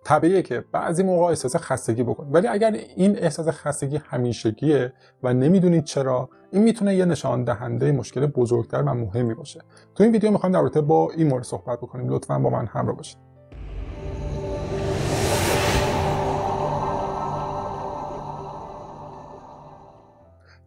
طبیعیه که بعضی موقع احساس خستگی بکنید، ولی اگر این احساس خستگی همیشگیه و نمیدونید چرا، این میتونه یه نشان دهنده مشکل بزرگتر و مهمی باشه. تو این ویدیو میخوایم در رابطه با این مورد صحبت بکنیم. لطفاً با من همراه باشید.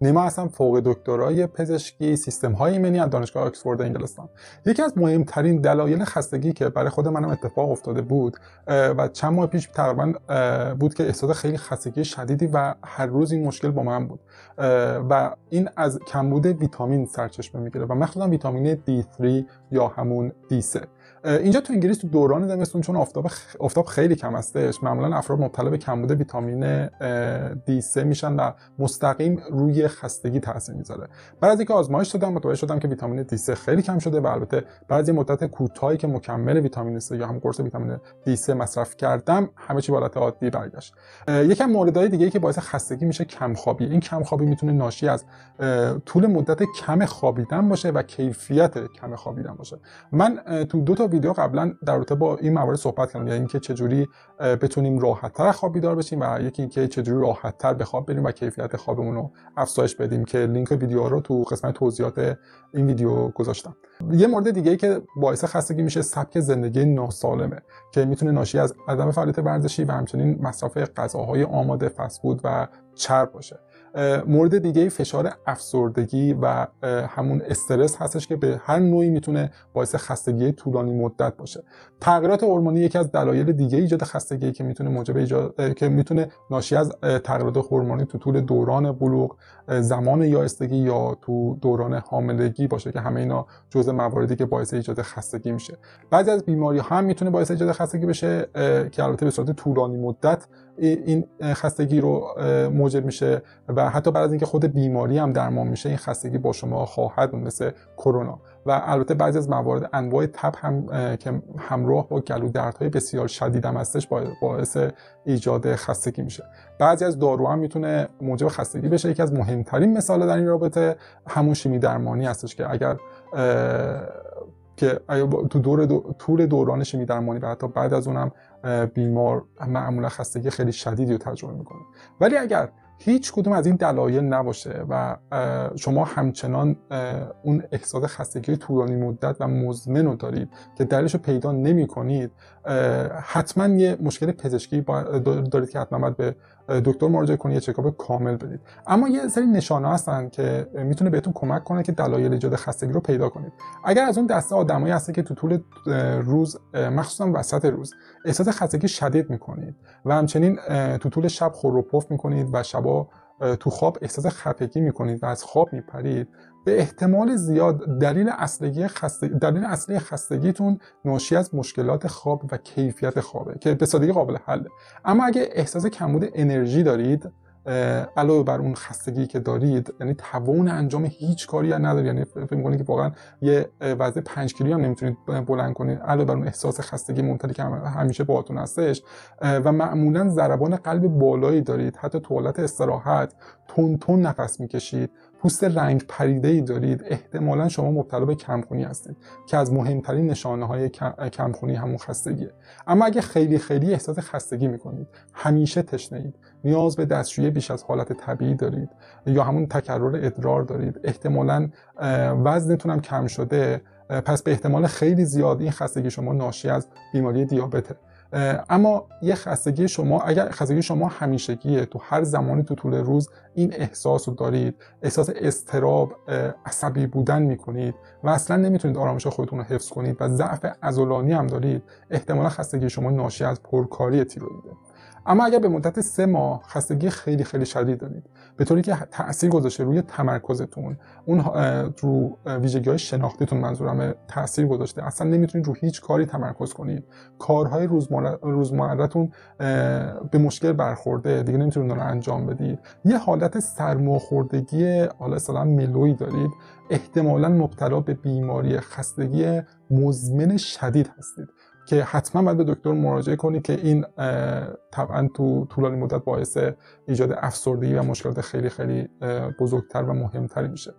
نیما هستم، فوق دکترای پزشکی سیستم‌های ایمنی از دانشگاه آکسفورد انگلستان. یکی از مهمترین دلایل خستگی که برای خود منم اتفاق افتاده بود و چند ماه پیش تقریبا بود که احساس خیلی خستگی شدیدی و هر روز این مشکل با من بود و این از کمبود ویتامین سرچشمه میگیره و مخصوصا ویتامین D3 یا همون D3. اینجا تو انگلیس تو دوران زمستون چون آفتاب خیلی کم هستش، معمولا افراد مبتلا به کمبود ویتامین D3 میشن و مستقیم روی خستگی تاثیر میذاره. بعد از اینکه آزمایش دادم متوجه شدم که ویتامین D3 خیلی کم شده و البته بعد از مدت کوتاهی که مکمل ویتامین C یا هم قرص ویتامین D3 مصرف کردم همه چی به حالت عادی برگشت. یکم موردهای دیگه‌ای که باعث خستگی میشه کمخوابی. این کمخوابی میتونه ناشی از طول مدت کم خوابیدن باشه و کیفیت کم خوابیدن باشه. من تو دو تا ویدیو قبلا در رابطه با این موارد صحبت کردم، یعنی اینکه چجوری بتونیم راحت‌تر خوابیدار بشیم و یکی اینکه چجوری راحت‌تر به خواب بریم و کیفیت خوابمون رو افزایش بدیم که لینک ویدیو رو تو قسمت توضیحات این ویدیو گذاشتم. یه مورد دیگه‌ای که باعث خستگی میشه سبک زندگی ناسالمه که میتونه ناشی از عدم فعالیت ورزشی و همچنین مصرف غذاهای آماده فست فود و چرب باشه. مورد دیگه فشار افسردگی و همون استرس هستش که به هر نوعی میتونه باعث خستگی طولانی مدت باشه. تغییرات هورمونی یکی از دلایل دیگه ایجاد خستگی که میتونه ناشی از تغییرات هورمونی تو طول دوران بلوغ، زمان یائستگی یا تو دوران حاملگی باشه که همه اینا جزء مواردی که باعث ایجاد خستگی میشه. بعضی از بیماری‌ها هم میتونه باعث ایجاد خستگی بشه که البته به صورت طولانی مدت این خستگی رو موجب میشه و حتی بعد از اینکه خود بیماری هم درمان میشه این خستگی با شما خواهد بود، مثل کرونا. و البته بعضی از موارد انواع تب هم که همراه با گلودردهای بسیار شدید هم هستش باعث ایجاد خستگی میشه. بعضی از داروها هم میتونه موجب خستگی بشه. یکی از مهمترین مثال در این رابطه همون شیمی درمانی هستش که اگر تو طول دوران شیمی درمانی و حتی بعد از اونم بیمار معمولا خستگی خیلی شدیدی رو تجربه میکنه. ولی اگر هیچ کدوم از این دلایل نباشه و شما همچنان اون احساس خستگی طولانی مدت و مزمن رو دارید که دلیلش رو پیدا نمی کنید، حتما یه مشکل پزشکی دارید که حتما باید به دکتر مراجعه کنید، یه چکاپ کامل بدید. اما یه سری نشانه هستن که میتونه بهتون کمک کنه که دلایل ایجاد خستگی رو پیدا کنید. اگر از اون دسته آدمایی هستید که تو طول روز مخصوصا وسط روز احساس خستگی شدید میکنید و همچنین تو طول شب خور و پف میکنید و شبا تو خواب احساس خفگی میکنید و از خواب میپرید، به احتمال زیاد دلیل اصلی خستگیتون ناشی از مشکلات خواب و کیفیت خوابه که به سادگی قابل حله. اما اگه احساس کمبود انرژی دارید علاوه بر اون خستگی که دارید، یعنی توان انجام هیچ کاری ندارید، یعنی فکر می‌کنید که واقعا یه وزن 5 کیلویی هم نمیتونید بلند کنید، علاوه بر اون احساس خستگی منتلی که همیشه باهاتون هستش و معمولا ضربان قلب بالایی دارید، حتی تو حالت استراحت تون نفس میکشید، پوست رنگ پریده‌ای دارید، احتمالاً شما مبتلا به کمخونی هستید که از مهمترین نشانه‌های کمخونی همون خستگیه. اما اگه خیلی احساس خستگی میکنید، همیشه تشنه‌اید، نیاز به دستشویی بیش از حالت طبیعی دارید یا همون تکرر ادرار دارید، احتمالاً وزنتون هم کم شده، پس به احتمال خیلی زیاد این خستگی شما ناشی از بیماری دیابته. اما اگر خستگی شما همیشگیه، تو هر زمانی تو طول روز این احساس رو دارید، احساس اضطراب، عصبی بودن میکنید و اصلا نمیتونید آرامش خودتون رو حفظ کنید و ضعف عضلانی هم دارید، احتمالا خستگی شما ناشی از پرکاری تیروئیده. اما اگر به مدت 3 ماه خستگی خیلی شدید دارید، به طوری که تأثیر گذاشته روی تمرکزتون، اون رو ویژگی‌های شناختیتون منظورم تأثیر گذاشته، اصلا نمیتونید رو هیچ کاری تمرکز کنید، کارهای روزمره‌تون به مشکل برخورده، دیگه نمیتونید اون رو انجام بدید، یه حالت سرماخوردگی حالا اصلا ملویی دارید، احتمالاً مبتلا به بیماری خستگی مزمن شدید هستید که حتما باید به دکتر مراجعه کنید که این طبعا تو طولانی مدت باعث ایجاد افسردگی و مشکلات خیلی خیلی بزرگتر و مهمتری میشه.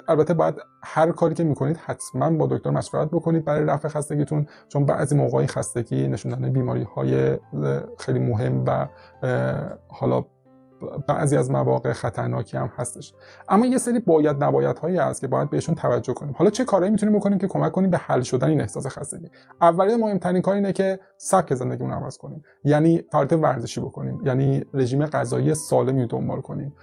البته باید هر کاری که میکنید حتما با دکتر مشورت بکنید برای رفع خستگیتون، چون بعضی موقعی خستگی نشون دهنده بیماری‌های خیلی مهم و حالا بعضی از مواقع خطرناکی هم هستش. اما یه سری باید نباید هایی هست که باید بهشون توجه کنیم. حالا چه کارهایی میتونیم بکنیم که کمک کنیم به حل شدن این احساس خستگی؟ اولیه مهمترین کار اینه که سبک زندگیمون عوض کنیم، یعنی فعالیت ورزشی بکنیم، یعنی رژیم غذایی سالمی رو دنبال کنیم،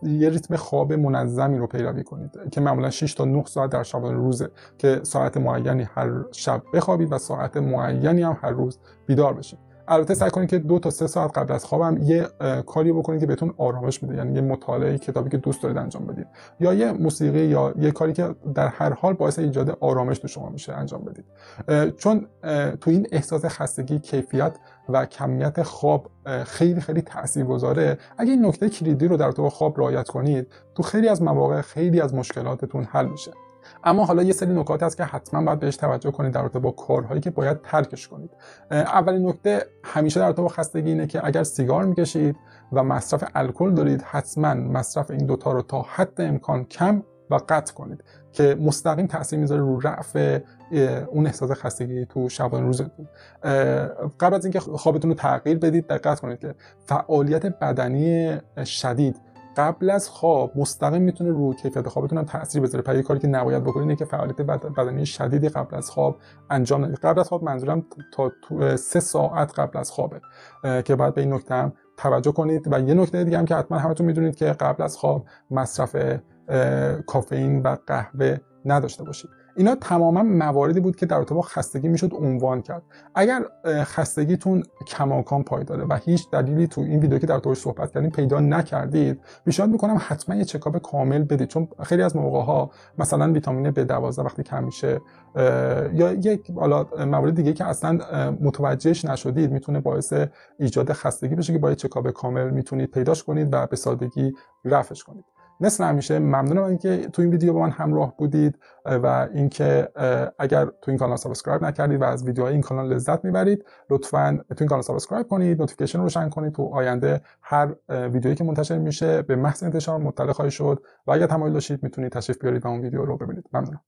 یه ریتم خواب منظمی رو پیروی کنید که معمولا 6 تا 9 ساعت در شبانه روزه که ساعت معینی هر شب بخوابید و ساعت معینی هم هر روز بیدار بشید. البته سعی کنید که 2 تا 3 ساعت قبل از خواب هم یه کاری بکنید که بهتون آرامش میده، یعنی یه مطالعه کتابی که دوست دارید انجام بدید یا یه موسیقی یا یه کاری که در هر حال باعث ایجاد آرامش تو شما میشه انجام بدید. چون تو این احساس خستگی کیفیت و کمیت خواب خیلی خیلی تاثیرگذاره. اگه این نکته کلیدی رو در تو خواب رعایت کنید، تو خیلی از مواقع خیلی از مشکلاتتون حل میشه. اما حالا یه سری نکات هست که حتما باید بهش توجه کنید در رابطه با کارهایی که باید ترکش کنید. اولین نکته همیشه در رابطه با خستگی اینه که اگر سیگار میکشید و مصرف الکل دارید، حتما مصرف این دوتا رو تا حد امکان کم و قطع کنید که مستقیم تاثیر میذاره رو رفع اون احساس خستگی تو شبانه روزتون. قبل از اینکه خوابتون رو تغییر بدید دقت کنید که فعالیت بدنی شدید قبل از خواب مستقیم میتونه رو کیفیت خوابتون هم تاثیر بذاره. پس یه کاری که نباید بکنید اینه که فعالیت بدنی شدیدی قبل از خواب انجام ندید. قبل از خواب منظورم تا 3 ساعت قبل از خوابه که باید به این نکته هم توجه کنید. و یه نکته دیگه هم که حتما همتون میدونید که قبل از خواب مصرف کافئین و قهوه نداشته باشید. اینا تماما مواردی بود که در رابطه با خستگی میشد عنوان کرد. اگر خستگیتون کماکان پایداره و هیچ دلیلی تو این ویدیو که در طورش صحبت کردیم پیدا نکردید، پیشنهاد میکنم حتما یه چکاپ کامل بدید، چون خیلی از موقع‌ها مثلا ویتامین B12 وقتی کم میشه یا یک موارد دیگه که اصلا متوجهش نشدید میتونه باعث ایجاد خستگی بشه که با یه چکاپ کامل میتونید پیداش کنید و به سادگی رفعش کنید. مثل همیشه ممنونم اینکه تو این ویدیو با من همراه بودید و اینکه اگر تو این کانال سابسکرایب نکردید و از ویدیوهای این کانال لذت میبرید، لطفاً تو این کانال سابسکرایب کنید، نوتیفیکیشن رو روشن کنید، تو آینده هر ویدیویی که منتشر میشه به محض انتشار مطلع خواهید شد و اگر تمایل داشتید میتونید تشریف بیارید و اون ویدیو رو ببینید. ممنونم.